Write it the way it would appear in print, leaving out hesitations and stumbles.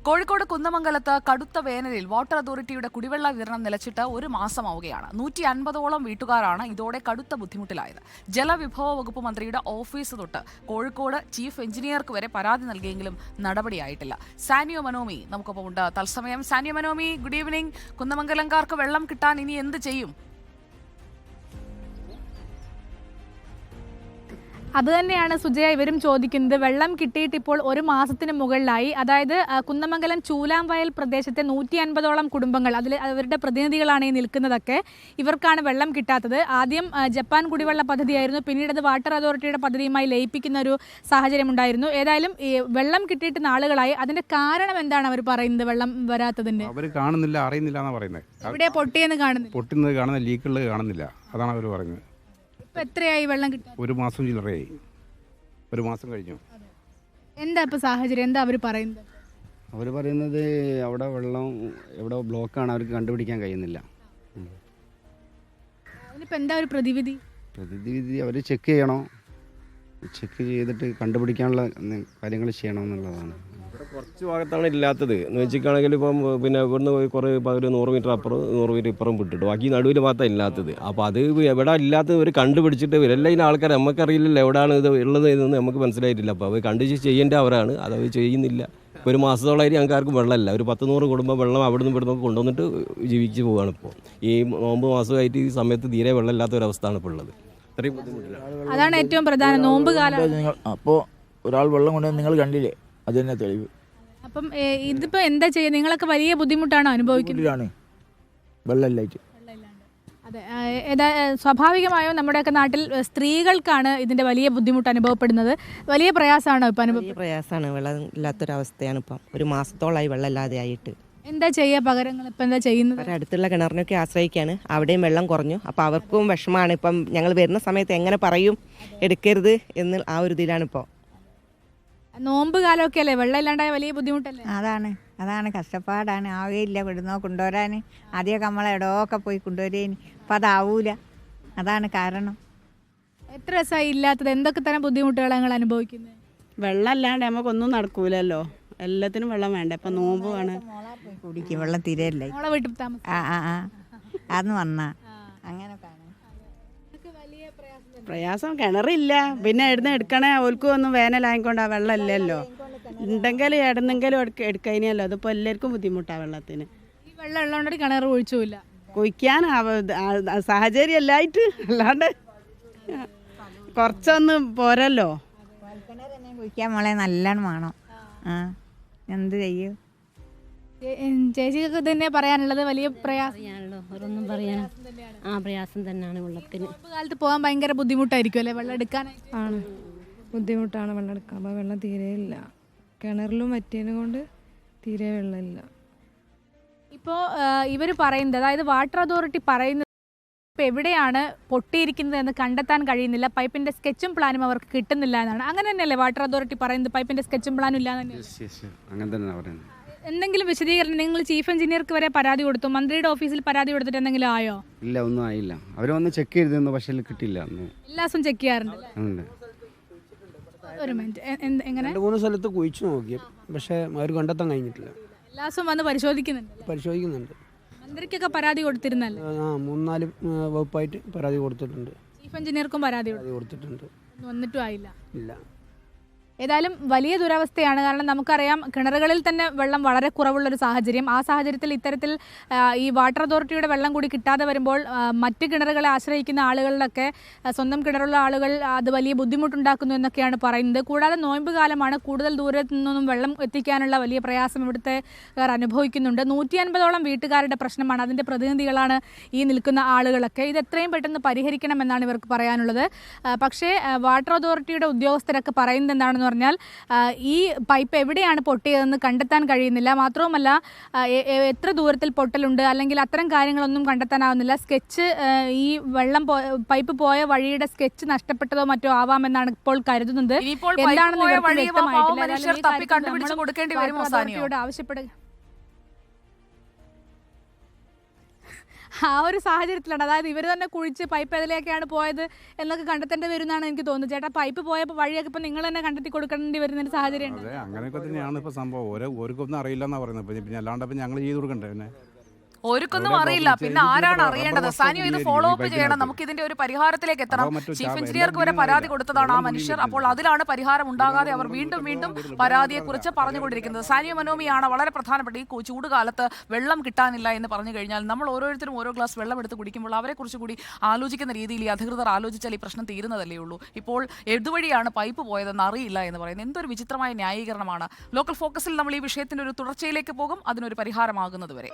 കോഴിക്കോട് കുന്നമംഗലത്ത് കടുത്ത വേനലിൽ വാട്ടർ അതോറിറ്റിയുടെ കുടിവെള്ള വിതരണം നിലച്ചിട്ട് ഒരു മാസമാവുകയാണ്. 150ഓളം വീട്ടുകാരാണ് ഇതോടെ കടുത്ത ബുദ്ധിമുട്ടിലായത്. ജലവിഭവ വകുപ്പ് മന്ത്രിയുടെ ഓഫീസ് തൊട്ട് കോഴിക്കോട് ചീഫ് എഞ്ചിനീയർക്ക് വരെ പരാതി നൽകിയെങ്കിലും നടപടിയായിട്ടില്ല. സാനിയോ മനോമി നമുക്കൊപ്പം ഉണ്ട് തത്സമയം. Sanio മനോമി, good evening. കുന്നമംഗലംകാർക്ക് വെള്ളം കിട്ടാൻ ഇനി എന്ത് ചെയ്യും? അതുതന്നെയാണ് സുജയ ഇവരും ചോദിക്കുന്നത്. വെള്ളം കിട്ടിയിട്ട് ഇപ്പോൾ ഒരു മാസത്തിന് മുകളിലായി. അതായത് കുന്നമംഗലം ചൂലാംവയൽ പ്രദേശത്തെ 150ഓളം കുടുംബങ്ങൾ, അതിൽ അവരുടെ പ്രതിനിധികളാണ് ഈ നിൽക്കുന്നതൊക്കെ. ഇവർക്കാണ് വെള്ളം കിട്ടാത്തത്. ആദ്യം ജപ്പാൻ കുടിവെള്ള പദ്ധതിയായിരുന്നു, പിന്നീട് അത് വാട്ടർ അതോറിറ്റിയുടെ പദ്ധതിയുമായി ലയിപ്പിക്കുന്ന ഒരു സാഹചര്യം ഉണ്ടായിരുന്നു. ഏതായാലും ഈ വെള്ളം കിട്ടിയിട്ട് നാളുകളായി. അതിന്റെ കാരണം എന്താണ് അവർ പറയുന്നത്? വെള്ളം വരാത്തതിന്റെ അവർ കാണുന്നില്ല, അറിയുന്നില്ല എന്നാണ് പറയുന്നത്. ഇവിടെ പൊട്ടിയെന്ന് കാണുന്നില്ല, പൊട്ടുന്നത് കാണുന്ന, ലീക്കുള്ളത് കാണുന്നില്ല, അതാണ് അവർ പറയുന്നത്. എത്രയായി വെള്ളം കിട്ടാൻ? ഒരു മാസം ചില്ലറയായി, ഒരു മാസം കഴിഞ്ഞു. എന്താ ഇപ്പൊ സാഹചര്യം? എന്താ അവർ പറയുന്നത്? അവർ പറയുന്നത് അവിടെ വെള്ളം എവിടെ ബ്ലോക്കാണ്, അവർക്ക് കണ്ടുപിടിക്കാൻ കഴിയുന്നില്ല. അതിനിപ്പോൾ എന്താ ഒരു പ്രതിവിധി? അവർ ചെക്ക് ചെയ്യണോ, ചെക്ക് ചെയ്തിട്ട് കണ്ടുപിടിക്കാനുള്ള കാര്യങ്ങൾ ചെയ്യണമെന്നുള്ളതാണ്. ഇവിടെ കുറച്ച് ഭാഗത്താണ് ഇല്ലാത്തത് എന്ന് വെച്ചിട്ടാണെങ്കിൽ ഇപ്പം പിന്നെ ഇവിടുന്ന് കുറേ ഒരു 100 മീറ്റർ അപ്പുറം 100 മീറ്റർ ഇപ്പുറം വിട്ടിട്ടു, ബാക്കി നടുവിൽ മാത്രമേ ഇല്ലാത്തത്. അപ്പോൾ അത് എവിടെ ഇല്ലാത്തത് ഇവർ കണ്ടുപിടിച്ചിട്ട് ഇവരെല്ലാം ഇതിന് ആൾക്കാർ നമുക്കറിയില്ലല്ലോ എവിടെയാണ് ഇത് ഉള്ളത് എന്നൊന്നും നമുക്ക് മനസ്സിലായിട്ടില്ല. അപ്പോൾ അവർ കണ്ടുപിടിച്ച് ചെയ്യേണ്ട അവരാണ്, അതവർ ചെയ്യുന്നില്ല. ഇപ്പോൾ ഒരു മാസത്തോളമായിട്ട് ഞങ്ങൾക്ക് ആർക്കും വെള്ളമില്ല. ഒരു 100 കുടുംബം വെള്ളം അവിടെ നിന്ന് ഇവിടുന്ന് കൊണ്ടുവന്നിട്ട് ജീവിച്ച് പോവുകയാണ്. ഇപ്പോൾ ഈ നോമ്പ് മാസമായിട്ട് ഈ സമയത്ത് തീരെ വെള്ളമില്ലാത്ത ഒരവസ്ഥയാണ് ഇപ്പോൾ ഉള്ളത്. അത്രയും ബുദ്ധിമുട്ടില്ല. അതാണ് ഏറ്റവും പ്രധാനം. നോമ്പ് കാലം അപ്പോൾ ഒരാൾ വെള്ളം കൊണ്ടുവന്ന് നിങ്ങൾ കണ്ടില്ലേ, അത് തന്നെ തെളിവ്. അപ്പം ഇതിപ്പോ എന്താ ചെയ്യുക? നിങ്ങളൊക്കെ വലിയ ബുദ്ധിമുട്ടാണോ അനുഭവിക്കുന്നത്? വെള്ളമില്ലായിട്ട്. അതെ, സ്വാഭാവികമായും നമ്മുടെയൊക്കെ നാട്ടിൽ സ്ത്രീകൾക്കാണ് ഇതിന്റെ വലിയ ബുദ്ധിമുട്ട് അനുഭവപ്പെടുന്നത്. വലിയ പ്രയാസമാണോ ഇപ്പൊ അനുഭവം? പ്രയാസമാണ്, വെള്ളം ഇല്ലാത്തൊരവസ്ഥയാണ് ഇപ്പം. ഒരു മാസത്തോളമായി വെള്ളം ഇല്ലാതെ ആയിട്ട്. എന്താ ചെയ്യുക? പകരങ്ങൾ ഇപ്പം എന്താ ചെയ്യുന്നത്? അടുത്തുള്ള കിണറിനൊക്കെ ആശ്രയിക്കുകയാണ്. അവിടെയും വെള്ളം കുറഞ്ഞു. അപ്പോൾ അവർക്കും വിഷമമാണ്. ഇപ്പം ഞങ്ങൾ വരുന്ന സമയത്ത് എങ്ങനെ പറയും എടുക്കരുത് എന്ന് ആ ഒരു ഇതിലാണ് ഇപ്പോൾ. നോമ്പ് കാലമൊക്കെ അല്ലേ, വെള്ളം ഇല്ലാണ്ടായ വലിയ ബുദ്ധിമുട്ടല്ലേ? അതാണ് കഷ്ടപ്പാടാണ്. ആവുകയില്ല വിടുന്നോ കൊണ്ടുവരാൻ. ആദ്യമൊക്കെ നമ്മളെ ഇടമൊക്കെ പോയി കൊണ്ടുവരേന്, അപ്പം അതാവൂല. അതാണ് കാരണം. എത്ര ദിവസമായി ഇല്ലാത്തത്? എന്തൊക്കെ തരം ബുദ്ധിമുട്ടുകളാണ് നിങ്ങൾ അനുഭവിക്കുന്നത്? വെള്ളം ഇല്ലാണ്ട് നമുക്കൊന്നും നടക്കൂലല്ലോ, എല്ലാത്തിനും വെള്ളം വേണ്ട. ഇപ്പം നോമ്പ് വേണം, കുടിക്കും വെള്ളം തീരെയില്ല. നമ്മളെ വീട്ടിൽ താമസം അന്ന് വന്നാ അങ്ങനെ പ്രയാസം. കിണറില്ല, പിന്നെ എവിടുന്ന് എടുക്കണേ? ഓൽക്കും ഒന്നും വേനലായിക്കൊണ്ട് ആ വെള്ളം ഇല്ലല്ലോ. ഉണ്ടെങ്കിൽ എവിടുന്നെങ്കിലും എടുക്കാനല്ലോ. അതിപ്പോൾ എല്ലാവർക്കും ബുദ്ധിമുട്ടാണ് വെള്ളത്തിന്. ഈ വെള്ളം ഉള്ളതുകൊണ്ട് കിണർ ഒഴിച്ചുമില്ല, കുഴിക്കാൻ സാഹചര്യം എല്ലായിട്ട്. അല്ലാണ്ട് കുറച്ചൊന്നും പോരല്ലോ. കുഴിക്കാൻ മോളെ നല്ലോണം വേണം. എന്ത് ചെയ്യും? ചേച്ചിക്ക് തന്നെ പറയാനുള്ളത് വലിയ പ്രയാസം പ്രയാസം തന്നെയാണ് വെള്ളത്തിന്. കാലത്ത് പോകാൻ ഭയങ്കര ബുദ്ധിമുട്ടായിരിക്കും അല്ലേ വെള്ളം എടുക്കാൻ? ആണ്, ബുദ്ധിമുട്ടാണ് വെള്ളം എടുക്കാൻ. അപ്പോൾ വെള്ളം തീരെ ഇല്ല, കിണറിലും വറ്റിയതിനെ കൊണ്ട് തീരെ വെള്ളമില്ല. ഇപ്പോൾ ഇവർ പറയുന്നത്, അതായത് വാട്ടർ അതോറിറ്റി പറയുന്നത് ഇപ്പോൾ എവിടെയാണ് പൊട്ടിയിരിക്കുന്നത് എന്ന് കണ്ടെത്താൻ കഴിയുന്നില്ല, പൈപ്പിൻ്റെ സ്കെച്ചും പ്ലാനും അവർക്ക് കിട്ടുന്നില്ല എന്നാണ്. അങ്ങനെ തന്നെയല്ലേ വാട്ടർ അതോറിറ്റി പറയുന്നത്? പൈപ്പിൻ്റെ സ്കെച്ചും പ്ലാനും ഇല്ല എന്ന് അങ്ങനെ തന്നെ പറയുന്നത്. എന്തെങ്കിലും വിശദീകരണം? നിങ്ങൾ ചീഫ് എഞ്ചിനീയർക്ക് വരെ പരാതി കൊടുത്തു, മന്ത്രിയുടെ ഓഫീസിൽ പരാതി കൊടുത്തിട്ട് എന്തെങ്കിലും ആയോ? ഇല്ല, ഒന്നും ആയില്ല. അവർ വന്ന് ചെക്ക് ചെയ്തിരുന്നു, പക്ഷേ കിട്ടില്ല. എല്ലാ ദിവസവും ചെക്ക് ചെയ്യാറുണ്ട്. ഒരു മിനിറ്റ്, എങ്ങനെ? 2-3 സ്ഥലത്ത് കുഴിച്ചു നോക്കി, പക്ഷേ അവർ കണ്ടെത്താൻ കഴിഞ്ഞിട്ടില്ല. എല്ലാ ദിവസവും വന്ന് പരിശോധിക്കുന്നുണ്ട്. മന്ത്രിക്കൊക്കെ പരാതി കൊടുത്തിരുന്നല്ലോ? 3-4 വകുപ്പായിട്ട് പരാതി കൊടുത്തിട്ടുണ്ട്. ചീഫ് എഞ്ചിനീയർക്കും പരാതി കൊടുത്തിട്ടുണ്ട്, വന്നിട്ടും ആയില്ല. ഇല്ല. ഏതായാലും വലിയ ദുരവസ്ഥയാണ്. കാരണം നമുക്കറിയാം, കിണറുകളിൽ തന്നെ വെള്ളം വളരെ കുറവുള്ളൊരു സാഹചര്യം. ആ സാഹചര്യത്തിൽ ഇത്തരത്തിൽ ഈ വാട്ടർ അതോറിറ്റിയുടെ വെള്ളം കൂടി കിട്ടാതെ വരുമ്പോൾ മറ്റ് കിണറുകളെ ആശ്രയിക്കുന്ന ആളുകളിലൊക്കെ സ്വന്തം കിണറുള്ള ആളുകൾ അത് വലിയ ബുദ്ധിമുട്ടുണ്ടാക്കുന്നു എന്നൊക്കെയാണ് പറയുന്നത്. കൂടാതെ നോയമ്പ് കാലമാണ്, കൂടുതൽ ദൂരത്തു നിന്നൊന്നും വെള്ളം എത്തിക്കാനുള്ള വലിയ പ്രയാസം ഇവിടുത്തെ അനുഭവിക്കുന്നുണ്ട്. 150ഓളം വീട്ടുകാരുടെ പ്രശ്നമാണ്. അതിൻ്റെ പ്രതിനിധികളാണ് ഈ നിൽക്കുന്ന ആളുകളൊക്കെ. ഇത് എത്രയും പെട്ടെന്ന് പരിഹരിക്കണമെന്നാണ് ഇവർക്ക് പറയാനുള്ളത്. പക്ഷേ വാട്ടർ അതോറിറ്റിയുടെ ഉദ്യോഗസ്ഥരൊക്കെ പറയുന്നത് എന്താണെന്ന് പറഞ്ഞാൽ, ഈ പൈപ്പ് എവിടെയാണ് പൊട്ടിയതെന്ന് കണ്ടെത്താൻ കഴിയുന്നില്ല. മാത്രവുമല്ല, എത്ര ദൂരത്തിൽ പൊട്ടലുണ്ട് അല്ലെങ്കിൽ അത്തരം കാര്യങ്ങളൊന്നും കണ്ടെത്താനാവുന്നില്ല. സ്കെച്ച്, ഈ വെള്ളം പൈപ്പ് പോയ വഴിയുടെ സ്കെച്ച് നഷ്ടപ്പെട്ടതോ മറ്റോ ആവാമെന്നാണ് ഇപ്പോൾ കരുതുന്നത്. ആവശ്യപ്പെടുക. ആ ഒരു സാഹചര്യത്തിലാണ്, അതായത് ഇവർ തന്നെ കുഴിച്ച് പൈപ്പ് ഏതിലേക്കാണ് പോയത് എന്നൊക്കെ കണ്ടെത്തേണ്ടി വരുന്നതാണ് എനിക്ക് തോന്നുന്നത്. ചേട്ടാ, പൈപ്പ് പോയ വഴിയൊക്കെ ഇപ്പം നിങ്ങൾ തന്നെ കണ്ടെത്തി കൊടുക്കേണ്ടി വരുന്നൊരു സാഹചര്യം ഉണ്ട്. അതെ, അങ്ങനെയൊക്കെ തന്നെയാണ് ഇപ്പോൾ സംഭവം. ഓരോക്കൊന്നും അറിയില്ല എന്നാണ് പറയുന്നത്. പിന്നെ അല്ലാണ്ട് ഇപ്പം ഞങ്ങൾ ചെയ്ത് കൊടുക്കണ്ടേ? പിന്നെ ഓർക്കൊന്നും അറിയില്ല, പിന്നെ ആരാണ് അറിയേണ്ടത്? സാനിയോ, ഇത് ഫോളോ അപ്പ് ചെയ്യണം. നമുക്ക് ഇതിന്റെ ഒരു പരിഹാരത്തിലേക്ക് എത്തണം. ചീഫ് എഞ്ചിനീയർക്ക് വരെ പരാതി കൊടുത്തതാണ് ആ മനുഷ്യർ. അപ്പോൾ അതിലാണ് പരിഹാരം ഉണ്ടാകാതെ അവർ വീണ്ടും വീണ്ടും പരാതിയെക്കുറിച്ച് പറഞ്ഞുകൊണ്ടിരിക്കുന്നത്. സാനിയോ മനോമിയാണ് വളരെ പ്രധാനപ്പെട്ട ഈ ചൂടുകാലത്ത് വെള്ളം കിട്ടാനില്ല എന്ന് പറഞ്ഞു കഴിഞ്ഞാൽ നമ്മൾ ഓരോരുത്തരും ഓരോ ഗ്ലാസ് വെള്ളം എടുത്ത് കുടിക്കുമ്പോൾ അവരെക്കുറിച്ച് കൂടി ആലോചിക്കുന്ന രീതിയിൽ ഈ അധികൃതർ ആലോചിച്ചാൽ ഈ പ്രശ്നം തീരുന്നതല്ലേ ഉള്ളൂ. ഇപ്പോൾ ഏതുവഴിയാണ് പൈപ്പ് പോയതെന്ന് അറിയില്ല എന്ന് പറയുന്നത് എന്തൊരു വിചിത്രമായ ന്യായീകരണമാണ്. ലോക്കൽ ഫോക്കസിൽ നമ്മൾ ഈ വിഷയത്തിന്റെ ഒരു തുടർച്ചയിലേക്ക് പോകും, അതിനൊരു പരിഹാരമാകുന്നത് വരെ.